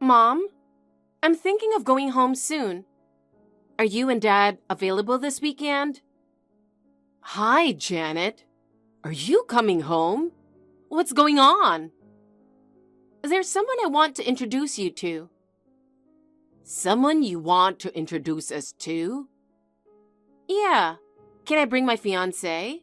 Mom, I'm thinking of going home soon. Are you and Dad available this weekend? Hi, Janet. Are you coming home? What's going on? There's someone I want to introduce you to. Someone you want to introduce us to? Yeah. Can I bring my fiancé?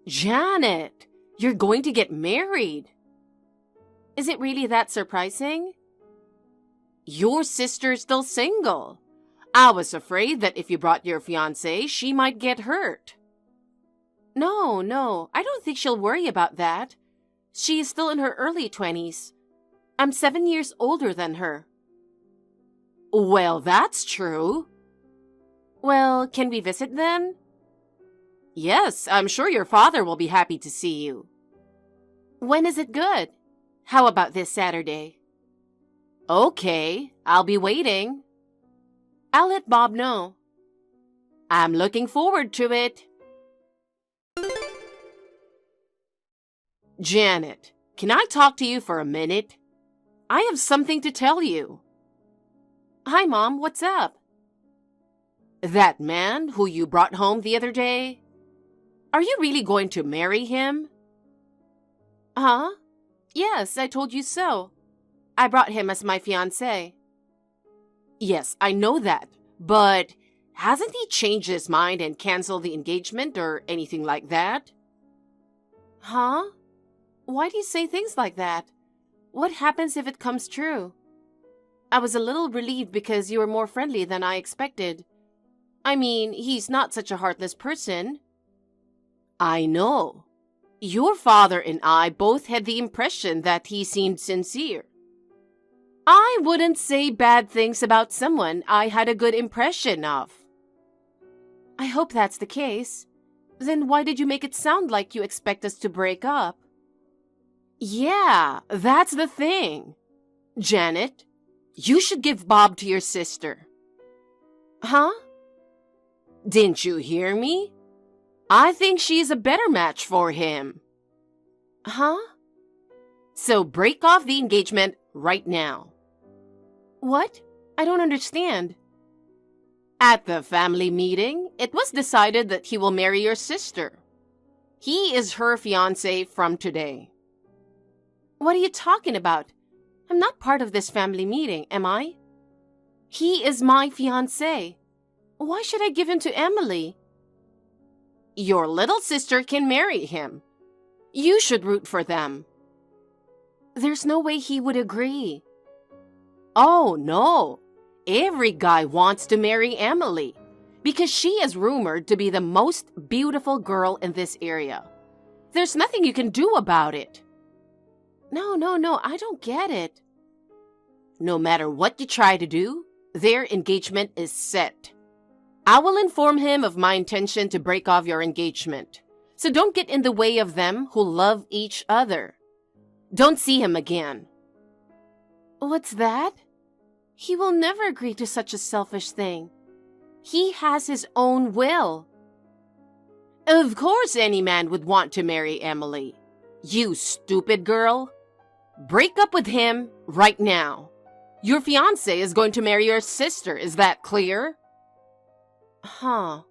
Janet, you're going to get married. Is it really that surprising? Your sister's still single. I was afraid that if you brought your fiancé, she might get hurt. No, I don't think she'll worry about that. She is still in her early 20s. I'm 7 years older than her. Well, that's true. Well, can we visit then? Yes, I'm sure your father will be happy to see you. When is it good? How about this Saturday? Okay, I'll be waiting. I'll let Bob know. I'm looking forward to it. Janet, can I talk to you for a minute? I have something to tell you. Hi, Mom, what's up? That man who you brought home the other day, are you really going to marry him? Huh? Yes, I told you so. I brought him as my fiancé. Yes, I know that, but hasn't he changed his mind and canceled the engagement or anything like that? Huh? Why do you say things like that? What happens if it comes true? I was a little relieved because you were more friendly than I expected. I mean, he's not such a heartless person. I know. Your father and I both had the impression that he seemed sincere. I wouldn't say bad things about someone I had a good impression of. I hope that's the case. Then why did you make it sound like you expect us to break up? Yeah, that's the thing. Janet, you should give Bob to your sister. Huh? Didn't you hear me? I think she's a better match for him. Huh? So break off the engagement right now. What? I don't understand. At the family meeting, it was decided that he will marry your sister. He is her fiancé from today. What are you talking about? I'm not part of this family meeting, am I? He is my fiancé. Why should I give him to Emily? Your little sister can marry him. You should root for them. There's no way he would agree. Oh, no. Every guy wants to marry Emily because she is rumored to be the most beautiful girl in this area. There's nothing you can do about it. No, I don't get it. No matter what you try to do, their engagement is set. I will inform him of my intention to break off your engagement. So don't get in the way of them who love each other. Don't see him again. What's that? He will never agree to such a selfish thing. He has his own will. Of course any man would want to marry Emily. You stupid girl. Break up with him right now. Your fiancé is going to marry your sister, is that clear? Huh.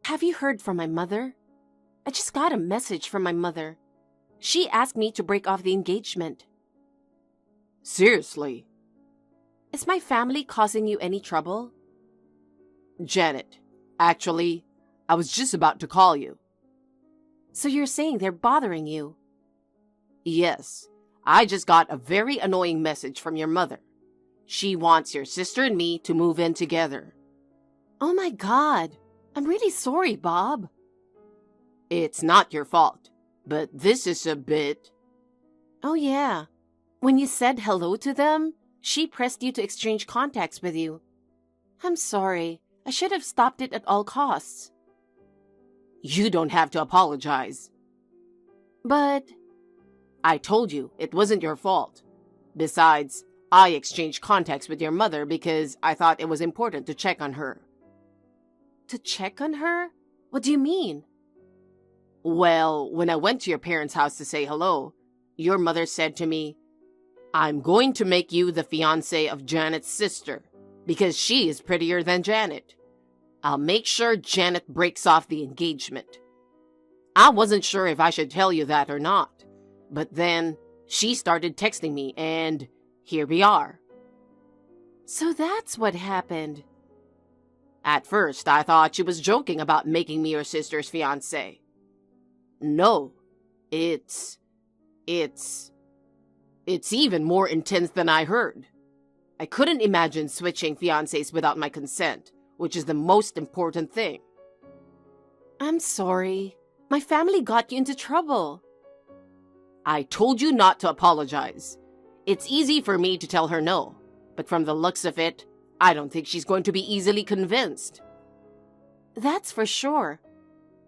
Have you heard from my mother? I just got a message from my mother. She asked me to break off the engagement. Seriously? Is my family causing you any trouble? Janet, actually, I was just about to call you. So you're saying they're bothering you? Yes, I just got a very annoying message from your mother. She wants your sister and me to move in together. Oh my God, I'm really sorry, Bob. It's not your fault, but this is a bit... Oh yeah, when you said hello to them, she pressed you to exchange contacts with you. I'm sorry, I should have stopped it at all costs. You don't have to apologize. But... I told you, it wasn't your fault. Besides, I exchanged contacts with your mother because I thought it was important to check on her. To check on her? What do you mean? Well, when I went to your parents' house to say hello, your mother said to me, "I'm going to make you the fiancé of Janet's sister because she is prettier than Janet. I'll make sure Janet breaks off the engagement." I wasn't sure if I should tell you that or not, but then she started texting me, and here we are. So that's what happened. At first, I thought she was joking about making me her sister's fiancé. No, it's even more intense than I heard. I couldn't imagine switching fiancés without my consent, which is the most important thing. I'm sorry. My family got you into trouble. I told you not to apologize. It's easy for me to tell her no, but from the looks of it, I don't think she's going to be easily convinced. That's for sure.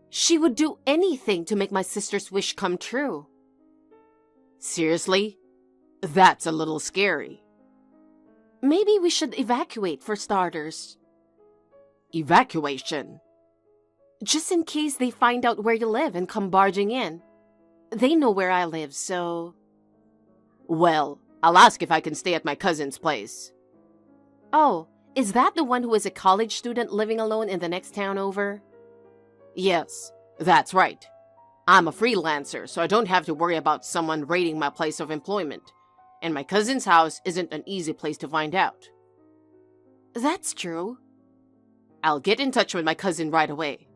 She would do anything to make my sister's wish come true. Seriously? That's a little scary. Maybe we should evacuate for starters. Evacuation? Just in case they find out where you live and come barging in. They know where I live, so... Well, I'll ask if I can stay at my cousin's place. Oh, is that the one who is a college student living alone in the next town over? Yes, that's right. I'm a freelancer, so I don't have to worry about someone raiding my place of employment. And my cousin's house isn't an easy place to find out. That's true. I'll get in touch with my cousin right away.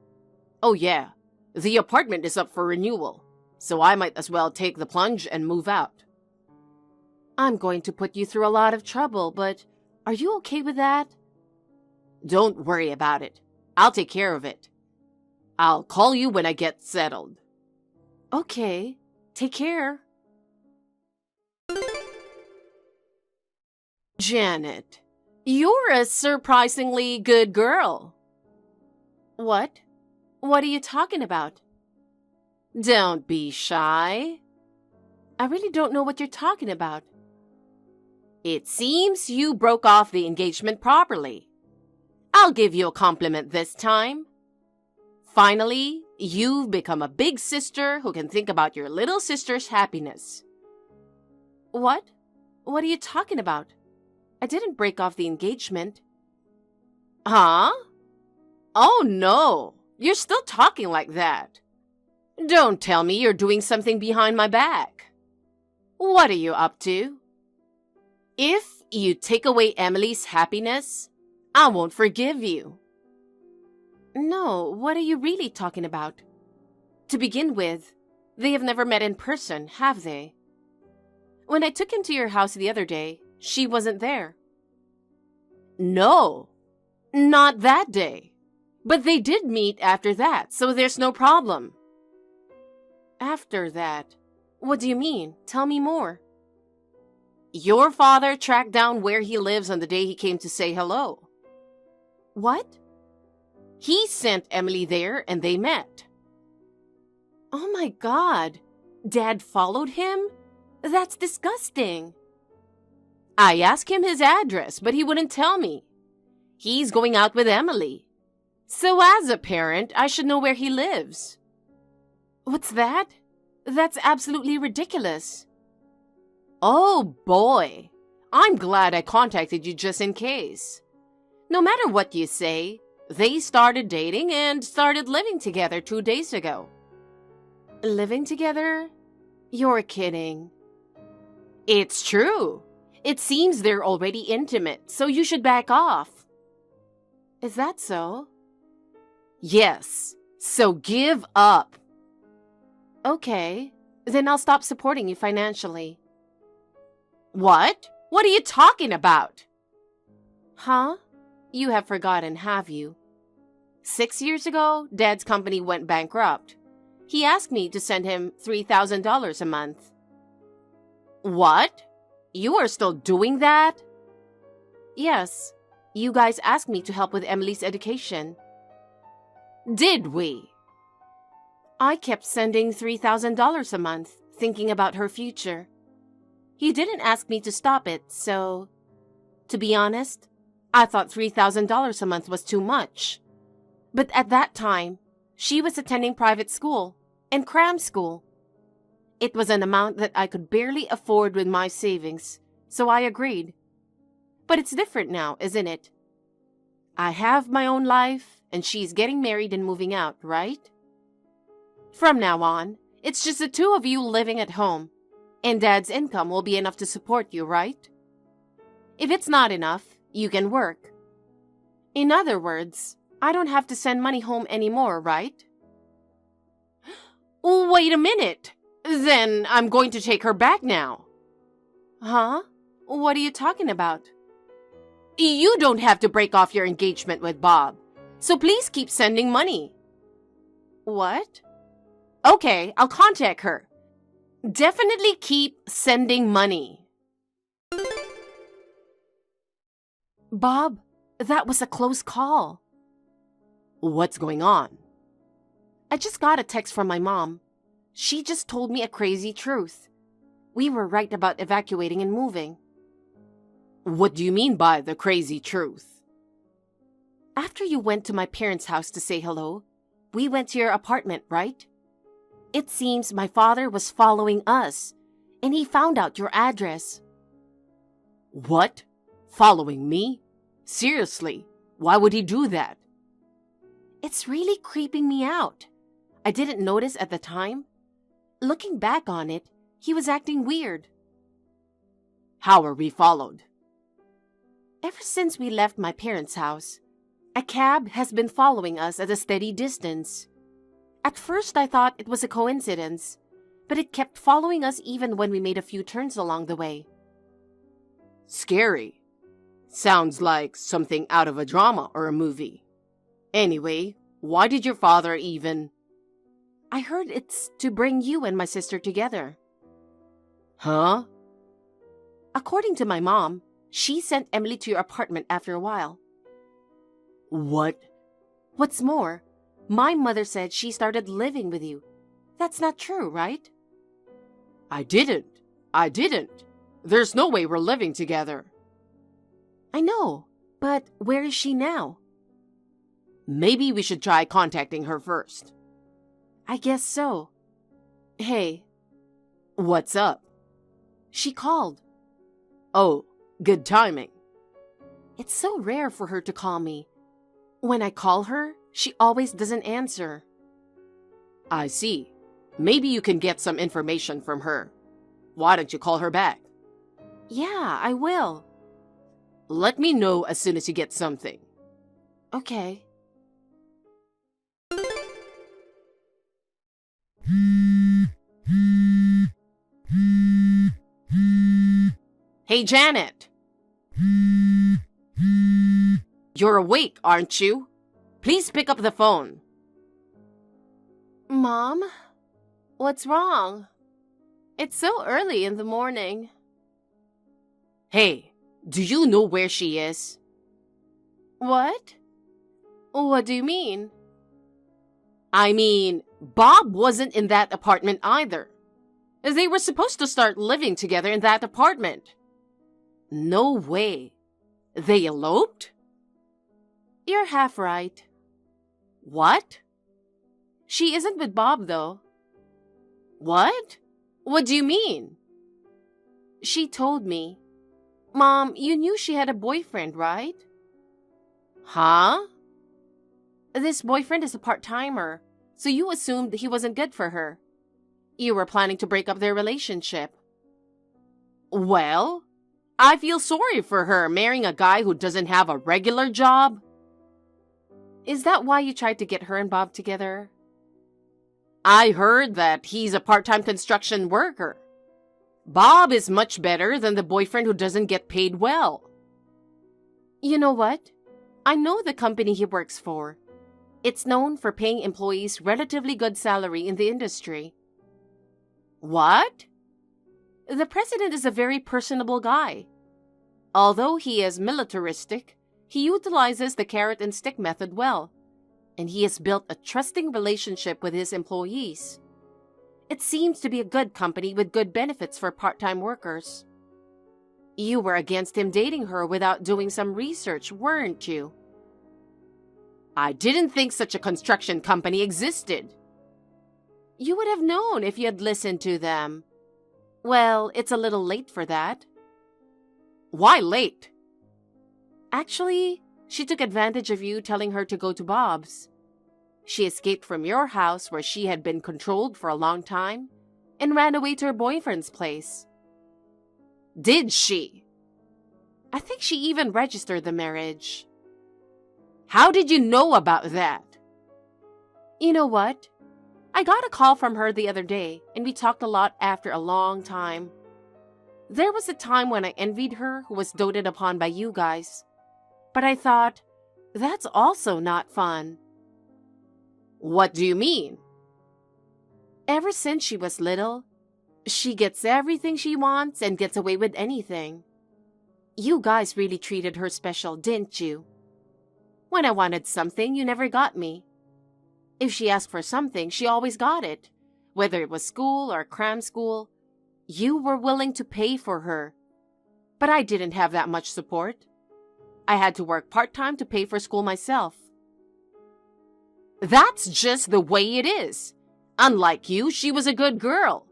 Oh yeah, the apartment is up for renewal, so I might as well take the plunge and move out. I'm going to put you through a lot of trouble, but are you okay with that? Don't worry about it. I'll take care of it. I'll call you when I get settled. Okay, take care. Janet, you're a surprisingly good girl. What? What are you talking about? Don't be shy. I really don't know what you're talking about. It seems you broke off the engagement properly. I'll give you a compliment this time. Finally, you've become a big sister who can think about your little sister's happiness. What? What are you talking about? I didn't break off the engagement. Huh? Oh no, you're still talking like that. Don't tell me you're doing something behind my back. What are you up to? If you take away Emily's happiness, I won't forgive you. No, what are you really talking about? To begin with, they have never met in person, have they? When I took him to your house the other day, she wasn't there. No, not that day. But they did meet after that, so there's no problem. After that? What do you mean? Tell me more. Your father tracked down where he lives on the day he came to say hello. What? He sent Emily there and they met. Oh my God! Dad followed him? That's disgusting. I asked him his address, but he wouldn't tell me. He's going out with Emily. So as a parent, I should know where he lives. What's that? That's absolutely ridiculous. Oh boy, I'm glad I contacted you just in case. No matter what you say, they started dating and started living together 2 days ago. Living together? You're kidding. It's true. It seems they're already intimate, so you should back off. Is that so? Yes, so give up. Okay, then I'll stop supporting you financially. What? What are you talking about? Huh? You have forgotten, have you? 6 years ago, Dad's company went bankrupt. He asked me to send him $3,000 a month. What? You are still doing that? Yes. You guys asked me to help with Emily's education. Did we? I kept sending $3,000 a month, thinking about her future. He didn't ask me to stop it, so... To be honest, I thought $3,000 a month was too much. But at that time, she was attending private school and cram school. It was an amount that I could barely afford with my savings, so I agreed. But it's different now, isn't it? I have my own life, and she's getting married and moving out, right? From now on, it's just the two of you living at home, and Dad's income will be enough to support you, right? If it's not enough, you can work. In other words, I don't have to send money home anymore, right? Wait a minute. Then I'm going to take her back now. Huh? What are you talking about? You don't have to break off your engagement with Bob, so please keep sending money. What? Okay, I'll contact her. Definitely keep sending money. Bob, that was a close call. What's going on? I just got a text from my mom. She just told me a crazy truth. We were right about evacuating and moving. What do you mean by the crazy truth? After you went to my parents' house to say hello, we went to your apartment, right? It seems my father was following us, and he found out your address. What? Following me? Seriously, why would he do that? It's really creeping me out. I didn't notice at the time. Looking back on it, he was acting weird. How are we followed? Ever since we left my parents' house, a cab has been following us at a steady distance. At first I thought it was a coincidence, but it kept following us even when we made a few turns along the way. Scary. Sounds like something out of a drama or a movie. Anyway, why did your father even... I heard it's to bring you and my sister together. Huh? According to my mom, she sent Emily to your apartment after a while. What? What's more, my mother said she started living with you. That's not true, right? I didn't. There's no way we're living together. I know, but where is she now? Maybe we should try contacting her first. I guess so. Hey. What's up? She called. Oh, good timing. It's so rare for her to call me. When I call her, she always doesn't answer. I see. Maybe you can get some information from her. Why don't you call her back? Yeah, I will. Let me know as soon as you get something. Okay. Hey, Janet. You're awake, aren't you? Please pick up the phone. Mom? What's wrong? It's so early in the morning. Hey, do you know where she is? What? What do you mean? I mean, Bob wasn't in that apartment either. They were supposed to start living together in that apartment. No way. They eloped? You're half right. What? She isn't with Bob, though. What? What do you mean? She told me. Mom, you knew she had a boyfriend, right? Huh? This boyfriend is a part-timer, so you assumed he wasn't good for her. You were planning to break up their relationship. Well, I feel sorry for her marrying a guy who doesn't have a regular job. Is that why you tried to get her and Bob together? I heard that he's a part-time construction worker. Bob is much better than the boyfriend who doesn't get paid well. You know what? I know the company he works for. It's known for paying employees relatively good salary in the industry. What? The president is a very personable guy. Although he is militaristic, he utilizes the carrot and stick method well, and he has built a trusting relationship with his employees. It seems to be a good company with good benefits for part-time workers. You were against him dating her without doing some research, weren't you? I didn't think such a construction company existed. You would have known if you had listened to them. Well, it's a little late for that. Why late? Actually, she took advantage of you telling her to go to Bob's. She escaped from your house where she had been controlled for a long time and ran away to her boyfriend's place. Did she? I think she even registered the marriage. How did you know about that? You know what? I got a call from her the other day, and we talked a lot after a long time. There was a time when I envied her who was doted upon by you guys. But I thought, that's also not fun. What do you mean? Ever since she was little, she gets everything she wants and gets away with anything. You guys really treated her special, didn't you? When I wanted something, you never got me. If she asked for something, she always got it. Whether it was school or cram school, you were willing to pay for her. But I didn't have that much support. I had to work part-time to pay for school myself. That's just the way it is. Unlike you, she was a good girl.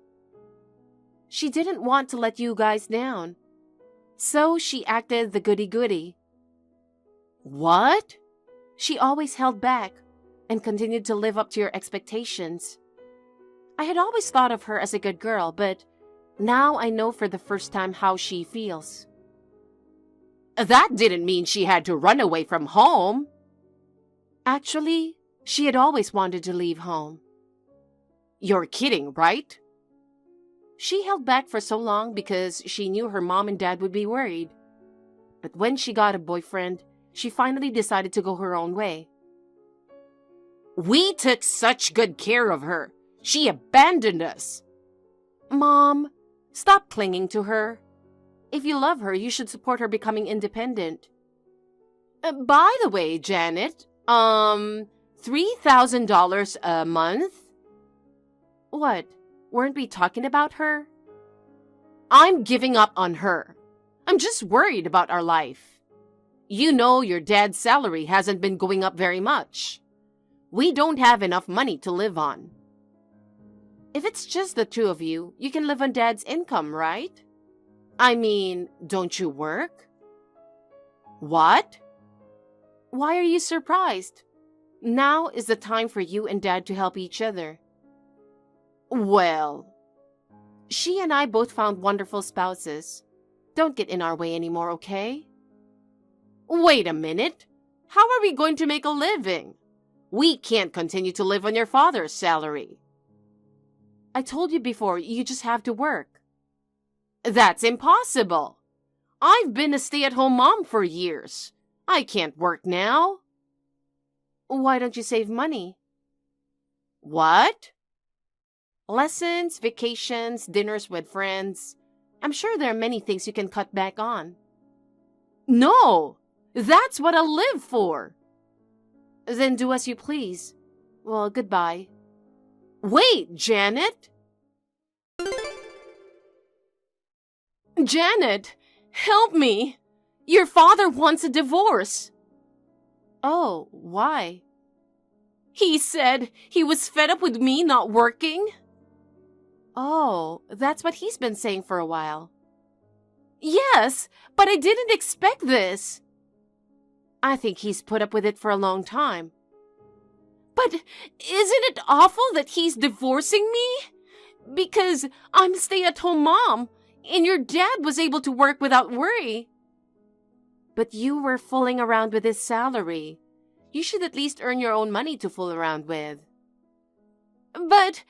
She didn't want to let you guys down. So she acted the goody-goody. What? She always held back and continued to live up to your expectations. I had always thought of her as a good girl, but now I know for the first time how she feels. That didn't mean she had to run away from home. Actually, she had always wanted to leave home. You're kidding, right? She held back for so long because she knew her mom and dad would be worried. But when she got a boyfriend, she finally decided to go her own way. We took such good care of her. She abandoned us. Mom, stop clinging to her. If you love her, you should support her becoming independent. By the way, Janet, $3,000 a month? What? Weren't we talking about her? I'm giving up on her. I'm just worried about our life. You know your dad's salary hasn't been going up very much. We don't have enough money to live on. If it's just the two of you, you can live on Dad's income, right? I mean, don't you work? What? Why are you surprised? Now is the time for you and Dad to help each other. Well, she and I both found wonderful spouses. Don't get in our way anymore, okay? Wait a minute. How are we going to make a living? We can't continue to live on your father's salary. I told you before, you just have to work. That's impossible. I've been a stay-at-home mom for years. I can't work now. Why don't you save money? What? Lessons, vacations, dinners with friends. I'm sure there are many things you can cut back on. No, that's what I live for. Then do as you please. Well, goodbye. Wait, Janet. Janet, help me. Your father wants a divorce. Oh, why? He said he was fed up with me not working. Oh, that's what he's been saying for a while. Yes, but I didn't expect this. I think he's put up with it for a long time. But isn't it awful that he's divorcing me? Because I'm a stay-at-home mom, and your dad was able to work without worry. But you were fooling around with his salary. You should at least earn your own money to fool around with. But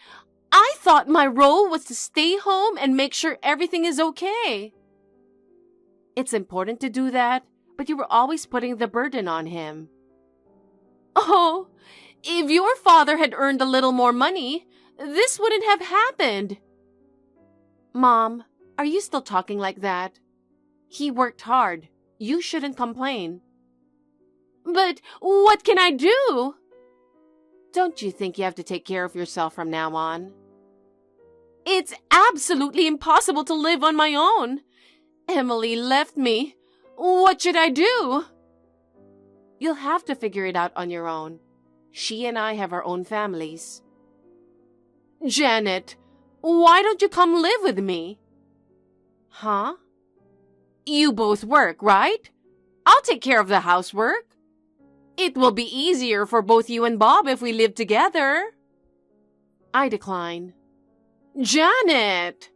I thought my role was to stay home and make sure everything is okay. It's important to do that, but you were always putting the burden on him. Oh, if your father had earned a little more money, this wouldn't have happened. Mom, are you still talking like that? He worked hard. You shouldn't complain. But what can I do? Don't you think you have to take care of yourself from now on? It's absolutely impossible to live on my own. Emily left me. What should I do? You'll have to figure it out on your own. She and I have our own families. Janet, why don't you come live with me? Huh? You both work, right? I'll take care of the housework. It will be easier for both you and Bob if we live together. I decline. Janet!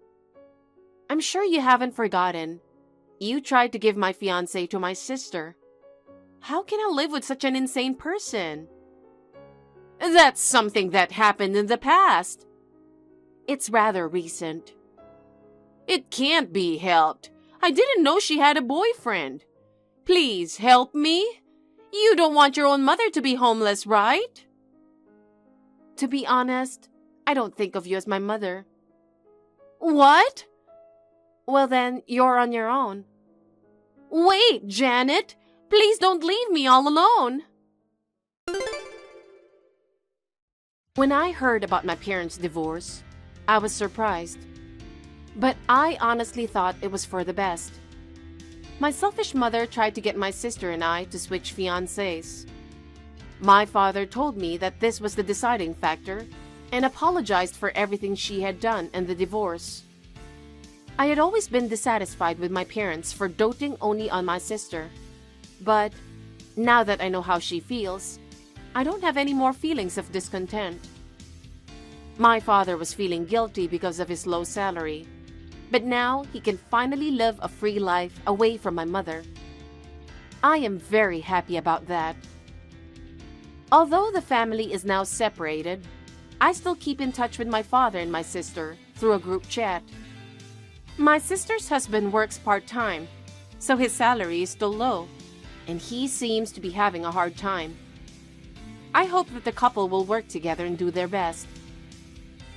I'm sure you haven't forgotten. You tried to give my fiancé to my sister. How can I live with such an insane person? That's something that happened in the past. It's rather recent. It can't be helped. I didn't know she had a boyfriend. Please help me. You don't want your own mother to be homeless, right? To be honest, I don't think of you as my mother. What? Well then, you're on your own. Wait, Janet. Please don't leave me all alone. When I heard about my parents' divorce, I was surprised. But I honestly thought it was for the best. My selfish mother tried to get my sister and I to switch fiancés. My father told me that this was the deciding factor and apologized for everything she had done in the divorce. I had always been dissatisfied with my parents for doting only on my sister. But now that I know how she feels, I don't have any more feelings of discontent. My father was feeling guilty because of his low salary, but now he can finally live a free life away from my mother. I am very happy about that. Although the family is now separated, I still keep in touch with my father and my sister through a group chat. My sister's husband works part-time, so his salary is still low, and he seems to be having a hard time. I hope that the couple will work together and do their best.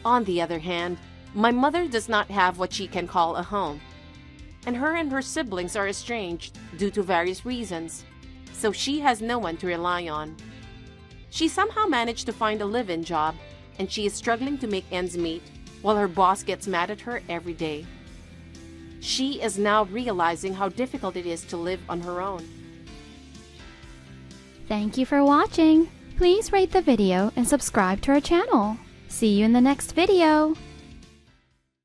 On the other hand, my mother does not have what she can call a home, and her siblings are estranged due to various reasons, so she has no one to rely on. She somehow managed to find a live-in job, and she is struggling to make ends meet while her boss gets mad at her every day. She is now realizing how difficult it is to live on her own. Thank you for watching. Please rate the video and subscribe to our channel. See you in the next video.